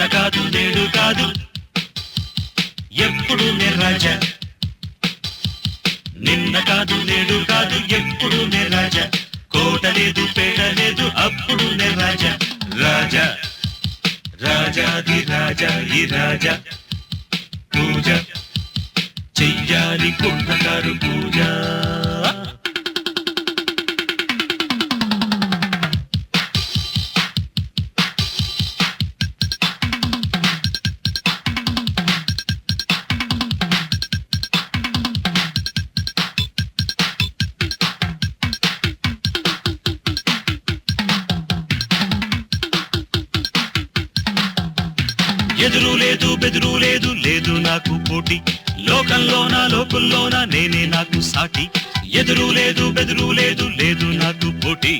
నిన్న కాదు నేడు కాదు ఎప్పుడు నే రాజా నిన్న కాదు నేడు కాదు ఎప్పుడు నే రాజా కోట లేదు పేట లేదు అప్పుడు నే రాజా రాజా రాజాది రాజా ఈ రాజా పూజ చెయ్యాలి కుర్రకారు పూజ ఎదురు లేదు బెదురు లేదు లేదు నాకు పోటీ లోకంలోన లోకుల్లోన నేనే నాకు సాటి ఎదురు లేదు బెదురు లేదు లేదు నాకు పోటీ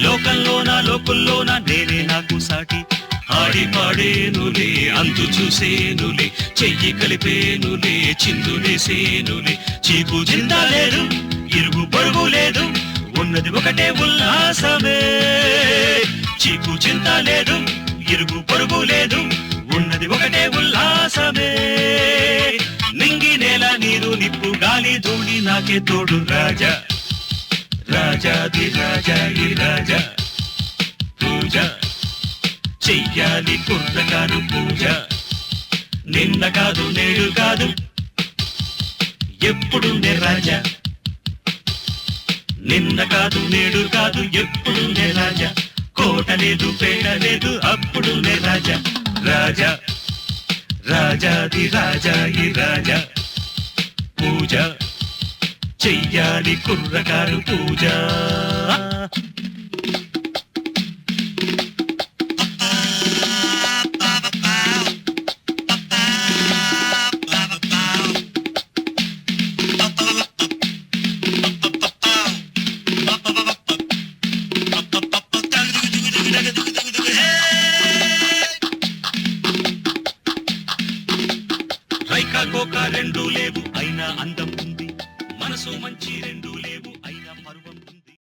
లోకంలోన లోకుల్లోన నేనే నాకు సాటి ఆడి పాడేనులే అంతు చూసేనులే చెయ్యి కలిపేనులే చిందులేసేనులే చీకు చింద లేదు ఇరుగు పొరుగు లేదు ఉన్నది ఒకటే ఉల్లాసమే చీకు చింత లేదు ఇరుగు పొరుగు లేదు ఉన్నది ఒకటే ఉల్లాసమే నింగి నేల నీరు నిప్పు గాలి ధూళి నాకే తోడు రాజా రాజాది రాజా ఈ రాజా పూజ చెయ్యాలి కుర్రకారు పూజ నిన్న కాదు నేడు కాదు ఎప్పుడు నే రాజా నిన్న కాదు నేడు కాదు ఎప్పుడు నే రాజా కోట లేదు పేట లేదు అప్పుడు నే రాజా రాజా రాజాది రాజా ఈ రాజా పూజ చెయ్యాలి కుర్రకారు పూజ రైకా కోక రెండు లేవు అయినా అందం ఉంది మనసు మంచి రెండు లేవు